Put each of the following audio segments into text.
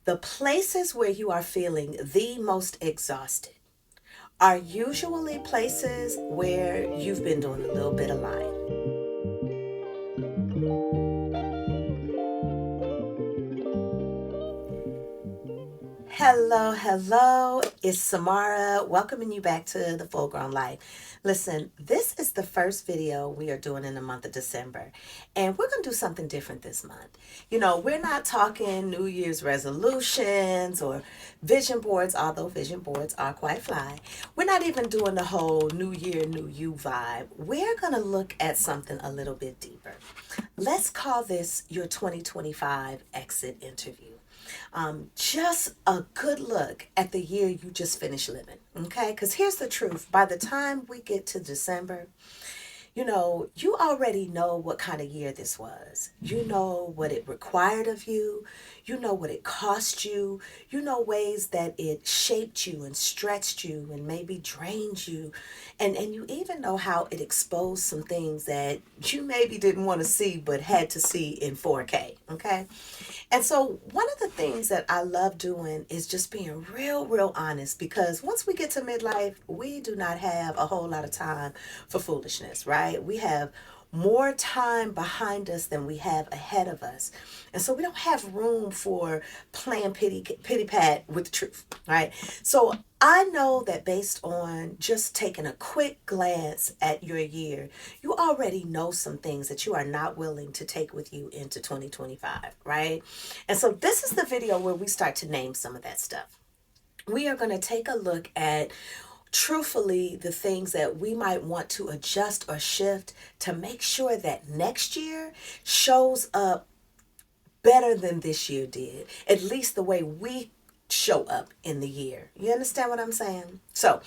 The places where you are feeling the most exhausted are usually places where you've been doing a little bit of lying. Hello, hello. It's Samara welcoming you back to the Full Grown Life. Listen, this is the first video we are doing in the month of December, and we're going to do something different this month. We're not talking New Year's resolutions or vision boards, although vision boards are quite fly. We're not even doing the whole New Year, New You vibe. We're going to look at something a little bit deeper. Let's call this your 2025 exit interview. Just a good look at the year you just finished living. Okay, because here's the truth: by the time we get to December, you already know what kind of year this was. You know what it required of you. You know what it cost you. You know ways that it shaped you and stretched you and maybe drained you. And you even know how it exposed some things that you maybe didn't want to see but had to see in 4K. Okay. And so one of the things that I love doing is just being real, real honest, because once we get to midlife, we do not have a whole lot of time for foolishness, right? We have more time behind us than we have ahead of us. And so we don't have room for playing pity pat with the truth, right? So I know that based on just taking a quick glance at your year, you already know some things that you are not willing to take with you into 2025, right? And so this is the video where we start to name some of that stuff. We are going to take a look at truthfully the things that we might want to adjust or shift to make sure that next year shows up better than this year did, at least the way we show up in the year. You understand what I'm saying? So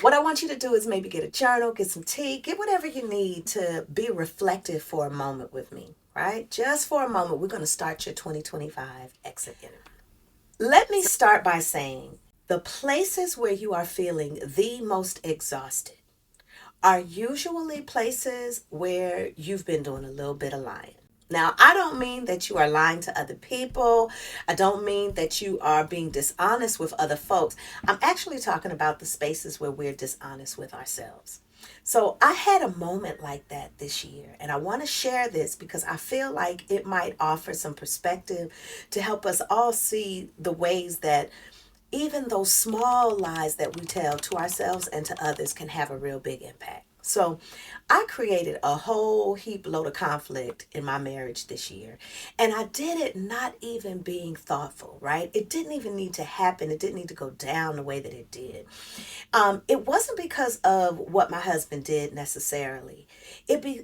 what I want you to do is maybe get a journal, get some tea, get whatever you need to be reflective for a moment with me, right? Just for a moment, we're going to start your 2025 exit interview. Let me start by saying the places where you are feeling the most exhausted are usually places where you've been doing a little bit of lying. Now, I don't mean that you are lying to other people. I don't mean that you are being dishonest with other folks. I'm actually talking about the spaces where we're dishonest with ourselves. So I had a moment like that this year, and I want to share this because I feel like it might offer some perspective to help us all see the ways that even those small lies that we tell to ourselves and to others can have a real big impact. So I created a whole heap load of conflict in my marriage this year. And I did it not even being thoughtful, right? It didn't even need to happen. It didn't need to go down the way that it did. It wasn't because of what my husband did necessarily.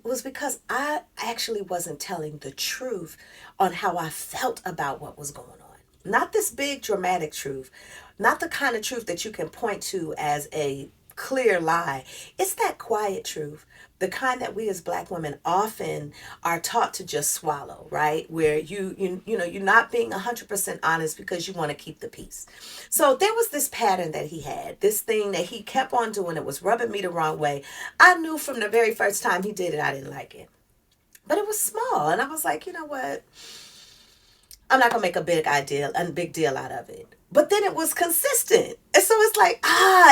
Was because I actually wasn't telling the truth on how I felt about what was going on. Not this big dramatic truth, not the kind of truth that you can point to as a clear lie. It's that quiet truth, the kind that we as Black women often are taught to just swallow, right? Where you're not being 100% honest because you want to keep the peace. So there was this pattern that he had, this thing that he kept on doing that was rubbing me the wrong way. I knew from the very first time he did it, I didn't like it. But it was small, and I was like, you know what? I'm not gonna make a big deal out of it. But then it was consistent. And so it's like,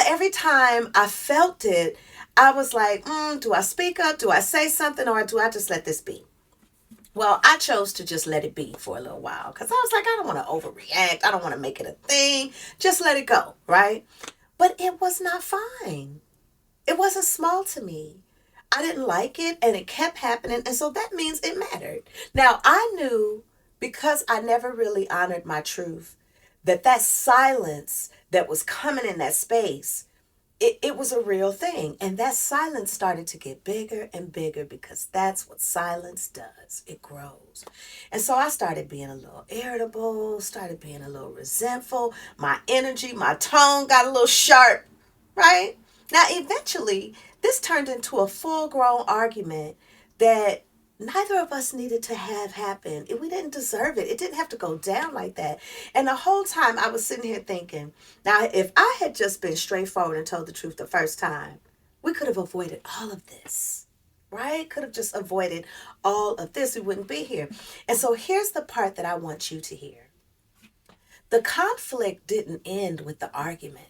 every time I felt it, I was like, do I speak up? Do I say something? Or do I just let this be? Well, I chose to just let it be for a little while because I was like, I don't want to overreact. I don't want to make it a thing. Just let it go, right? But it was not fine. It wasn't small to me. I didn't like it and it kept happening. And so that means it mattered. Now, I knew because I never really honored my truth that silence that was coming in that space, it was a real thing. And that silence started to get bigger and bigger because that's what silence does. It grows. And so I started being a little irritable, started being a little resentful. My energy, my tone got a little sharp, right? Now, eventually, this turned into a full-grown argument that neither of us needed to have happen. We didn't deserve it. It didn't have to go down like that. And the whole time I was sitting here thinking, now, if I had just been straightforward and told the truth the first time, we could have avoided all of this, right? Could have just avoided all of this. We wouldn't be here. And so here's the part that I want you to hear. The conflict didn't end with the argument.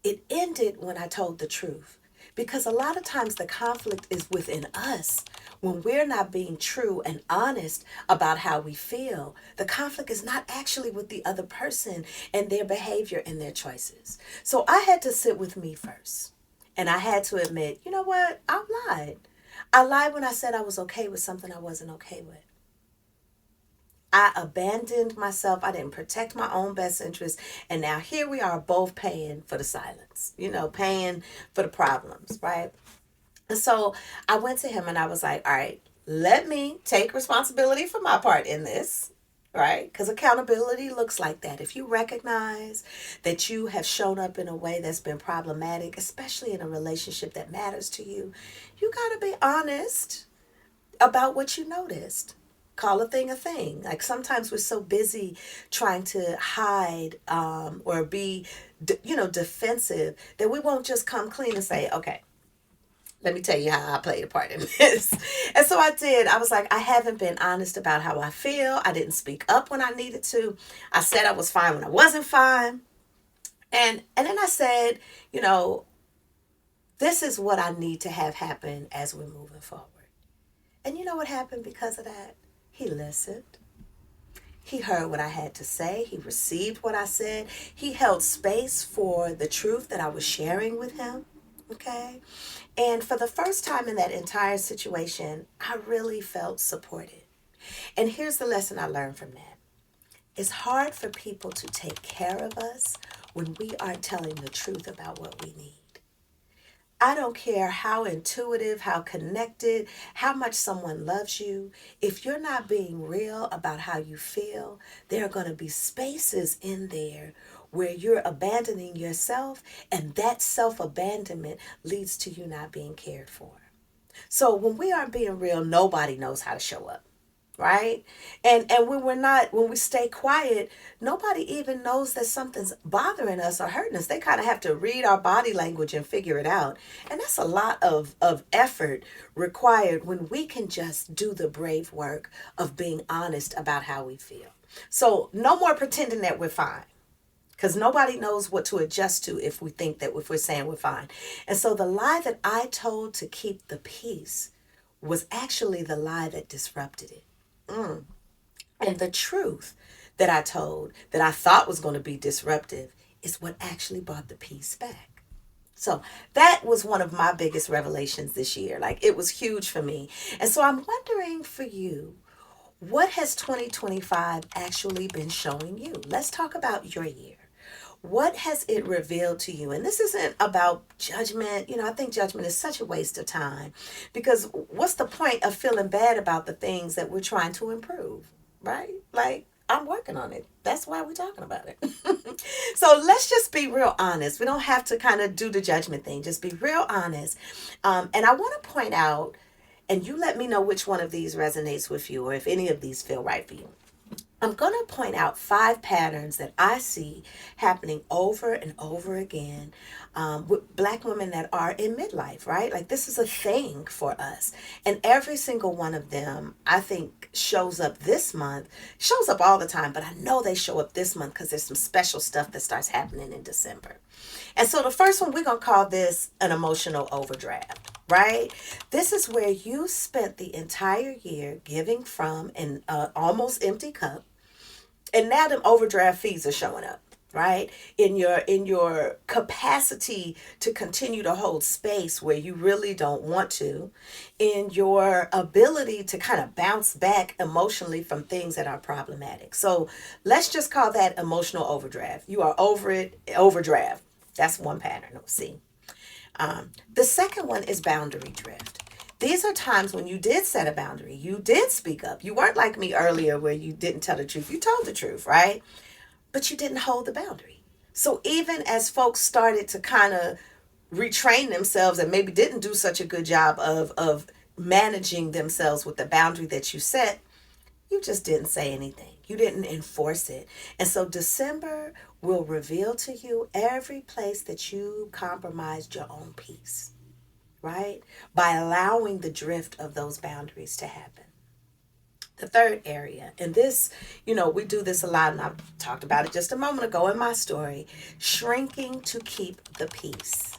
It ended when I told the truth. Because a lot of times the conflict is within us. When we're not being true and honest about how we feel, the conflict is not actually with the other person and their behavior and their choices. So I had to sit with me first. And I had to admit, you know what? I lied. I lied when I said I was okay with something I wasn't okay with. I abandoned myself. I didn't protect my own best interest. And now here we are both paying for the silence, paying for the problems, right? And so I went to him and I was like, all right, let me take responsibility for my part in this, right? Because accountability looks like that. If you recognize that you have shown up in a way that's been problematic, especially in a relationship that matters to you, you got to be honest about what you noticed. Call a thing a thing. Like sometimes we're so busy trying to hide or be, defensive that we won't just come clean and say, okay, let me tell you how I played a part in this. And so I did. I was like, I haven't been honest about how I feel. I didn't speak up when I needed to. I said I was fine when I wasn't fine. And then I said, you know, this is what I need to have happen as we're moving forward. And you know what happened because of that? He listened. He heard what I had to say. He received what I said. He held space for the truth that I was sharing with him. Okay. And for the first time in that entire situation, I really felt supported. And here's the lesson I learned from that: it's hard for people to take care of us when we aren't telling the truth about what we need. I don't care how intuitive, how connected, how much someone loves you. If you're not being real about how you feel, there are going to be spaces in there where you're abandoning yourself, and that self abandonment leads to you not being cared for. So when we aren't being real, nobody knows how to show up, right? And when we stay quiet, nobody even knows that something's bothering us or hurting us. They kind of have to read our body language and figure it out. And that's a lot of effort required when we can just do the brave work of being honest about how we feel. So no more pretending that we're fine, because nobody knows what to adjust to if we think that if we're saying we're fine. And so the lie that I told to keep the peace was actually the lie that disrupted it. Mm. And the truth that I told that I thought was going to be disruptive is what actually brought the peace back. So that was one of my biggest revelations this year. Like it was huge for me. And so I'm wondering for you, what has 2025 actually been showing you? Let's talk about your year. What has it revealed to you? And this isn't about judgment. I think judgment is such a waste of time, because what's the point of feeling bad about the things that we're trying to improve, right? Like, I'm working on it. That's why we're talking about it. So let's just be real honest. We don't have to kind of do the judgment thing. Just be real honest. And I want to point out, and you let me know which one of these resonates with you or if any of these feel right for you. I'm going to point out 5 patterns that I see happening over and over again with Black women that are in midlife, right? Like this is a thing for us. And every single one of them, I think, shows up this month, shows up all the time, but I know they show up this month because there's some special stuff that starts happening in December. And so the first one, we're going to call this an emotional overdraft. Right? This is where you spent the entire year giving from an almost empty cup, and now them overdraft fees are showing up, right, in your capacity to continue to hold space where you really don't want to, in your ability to kind of bounce back emotionally from things that are problematic. So let's just call that emotional overdraft. You are over it. Overdraft. That's one pattern. See, the second one is boundary drift. These are times when you did set a boundary. You did speak up. You weren't like me earlier where you didn't tell the truth. You told the truth, right? But you didn't hold the boundary. So even as folks started to kind of retrain themselves and maybe didn't do such a good job of managing themselves with the boundary that you set, you just didn't say anything. You didn't enforce it. And so December will reveal to you every place that you compromised your own peace, right? By allowing the drift of those boundaries to happen. The third area, and this, we do this a lot, and I've talked about it just a moment ago in my story, shrinking to keep the peace.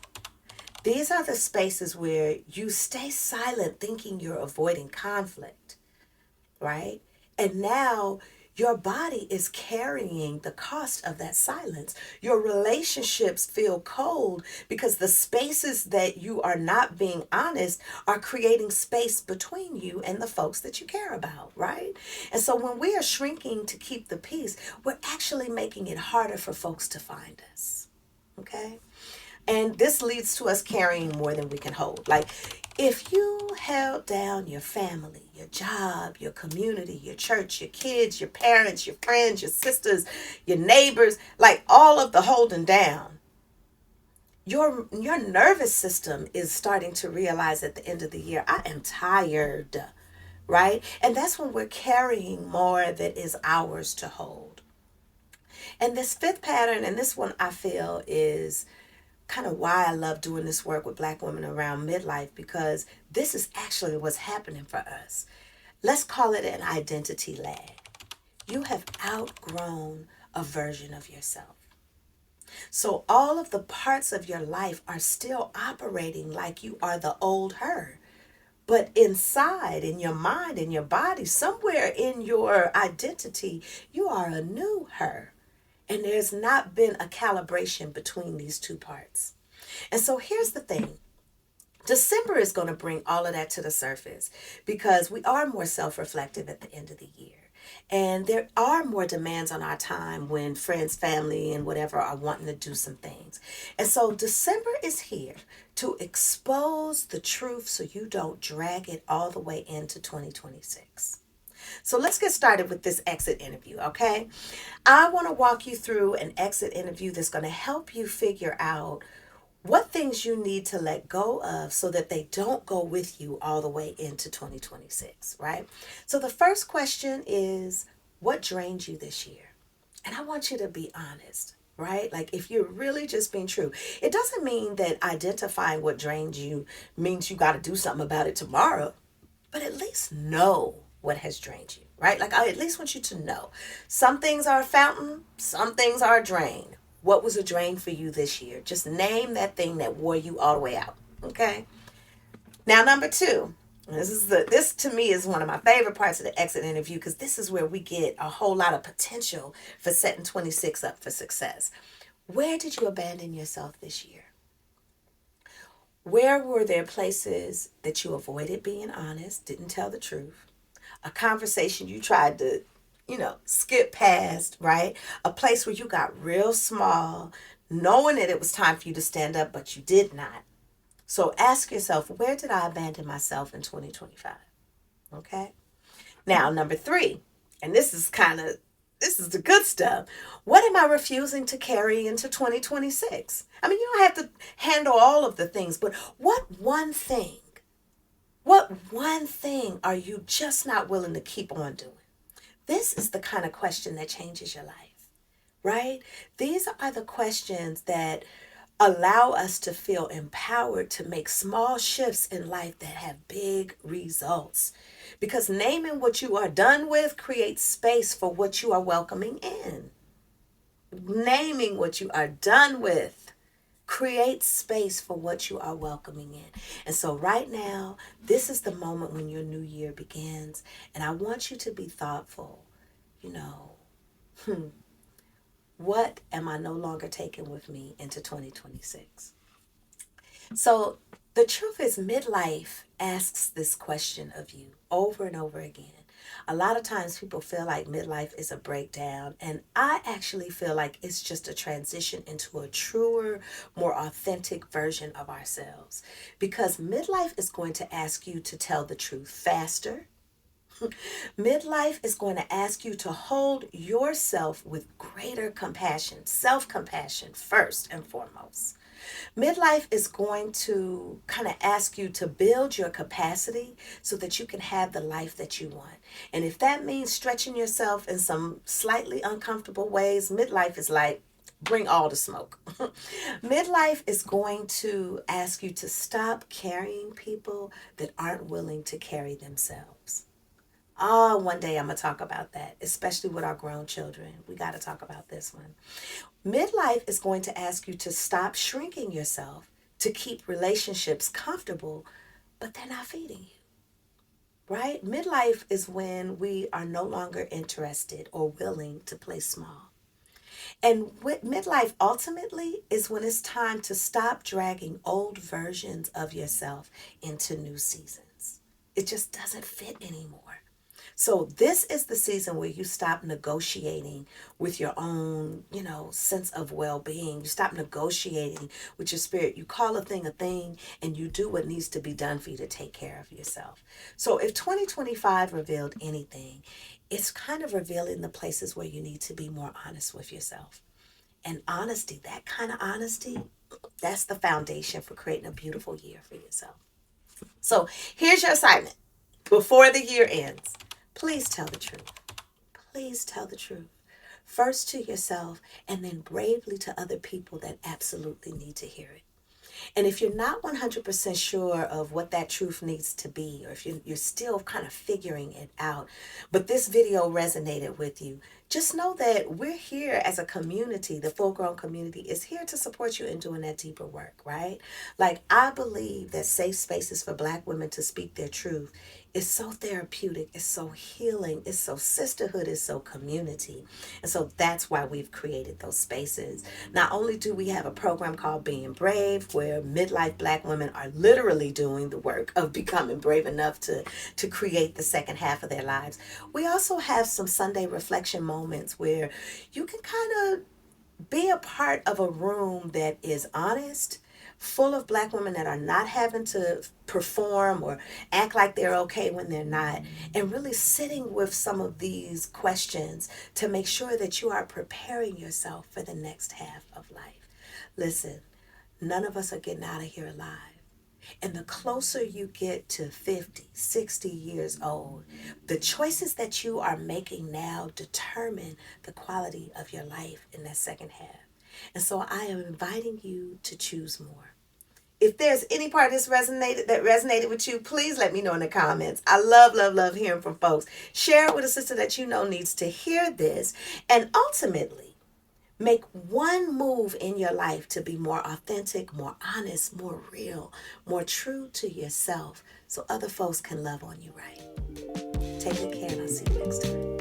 These are the spaces where you stay silent thinking you're avoiding conflict, right? And now your body is carrying the cost of that silence. Your relationships feel cold because the spaces that you are not being honest are creating space between you and the folks that you care about, right? And so when we are shrinking to keep the peace, we're actually making it harder for folks to find us, okay? And this leads to us carrying more than we can hold. Like, if you held down your family, your job, your community, your church, your kids, your parents, your friends, your sisters, your neighbors, like all of the holding down, your nervous system is starting to realize at the end of the year, I am tired, right? And that's when we're carrying more that is ours to hold. And this fifth pattern, and this one I feel is kind of why I love doing this work with Black women around midlife, because this is actually what's happening for us. Let's call it an identity lag. You have outgrown a version of yourself. So all of the parts of your life are still operating like you are the old her. But inside, in your mind, in your body, somewhere in your identity, you are a new her. And there's not been a calibration between these two parts. And so here's the thing. December is going to bring all of that to the surface because we are more self-reflective at the end of the year. And there are more demands on our time when friends, family, and whatever are wanting to do some things. And so December is here to expose the truth so you don't drag it all the way into 2026. So let's get started with this exit interview, okay? I want to walk you through an exit interview that's going to help you figure out what things you need to let go of so that they don't go with you all the way into 2026, right? So the first question is, what drained you this year? And I want you to be honest, right? Like, if you're really just being true, it doesn't mean that identifying what drained you means you got to do something about it tomorrow, but at least know what has drained you, right? Like, I at least want you to know. Some things are a fountain, some things are a drain. What was a drain for you this year? Just name that thing that wore you all the way out, okay? Now, number two. This to me is one of my favorite parts of the exit interview because this is where we get a whole lot of potential for setting 26 up for success. Where did you abandon yourself this year? Where were there places that you avoided being honest, didn't tell the truth? A conversation you tried to, skip past, right? A place where you got real small, knowing that it was time for you to stand up, but you did not. So ask yourself, where did I abandon myself in 2025? Okay. Now, number three, and this is the good stuff. What am I refusing to carry into 2026? I mean, you don't have to handle all of the things, but what one thing are you just not willing to keep on doing? This is the kind of question that changes your life, right? These are the questions that allow us to feel empowered to make small shifts in life that have big results. Because naming what you are done with creates space for what you are welcoming in. Naming what you are done with creates space for what you are welcoming in. And so right now, this is the moment when your new year begins. And I want you to be thoughtful. You know, what am I no longer taking with me into 2026? So the truth is, midlife asks this question of you over and over again. A lot of times people feel like midlife is a breakdown, and I actually feel like it's just a transition into a truer, more authentic version of ourselves. Because midlife is going to ask you to tell the truth faster. Midlife is going to ask you to hold yourself with greater compassion, self-compassion first and foremost. Midlife is going to kind of ask you to build your capacity so that you can have the life that you want. And if that means stretching yourself in some slightly uncomfortable ways, midlife is like, bring all the smoke. Midlife is going to ask you to stop carrying people that aren't willing to carry themselves. Oh, one day I'm going to talk about that, especially with our grown children. We got to talk about this one. Midlife is going to ask you to stop shrinking yourself to keep relationships comfortable, but they're not feeding you, right? Midlife is when we are no longer interested or willing to play small. And with midlife ultimately is when it's time to stop dragging old versions of yourself into new seasons. It just doesn't fit anymore. So this is the season where you stop negotiating with your own, sense of well-being. You stop negotiating with your spirit. You call a thing, and you do what needs to be done for you to take care of yourself. So if 2025 revealed anything, it's kind of revealing the places where you need to be more honest with yourself. And honesty, that kind of honesty, that's the foundation for creating a beautiful year for yourself. So here's your assignment before the year ends. Please tell the truth. Please tell the truth. First to yourself and then bravely to other people that absolutely need to hear it. And if you're not 100% sure of what that truth needs to be, or if you're still kind of figuring it out, but this video resonated with you, just know that we're here as a community. The full grown community is here to support you in doing that deeper work, right? Like, I believe that safe spaces for Black women to speak their truth is so therapeutic, it's so healing, it's so sisterhood, it's so community. And so that's why we've created those spaces. Not only do we have a program called Being Brave, where midlife Black women are literally doing the work of becoming brave enough to create the second half of their lives, we also have some Sunday reflection moments where you can kind of be a part of a room that is honest, full of Black women that are not having to perform or act like they're okay when they're not, and really sitting with some of these questions to make sure that you are preparing yourself for the next half of life. Listen, none of us are getting out of here alive. And the closer you get to 50, 60 years old, the choices that you are making now determine the quality of your life in that second half. And so I am inviting you to choose more. If there's any part of this resonated with you, please let me know in the comments. I love, love, love hearing from folks. Share it with a sister that you know needs to hear this. And ultimately, make one move in your life to be more authentic, more honest, more real, more true to yourself so other folks can love on you right. Take good care and I'll see you next time.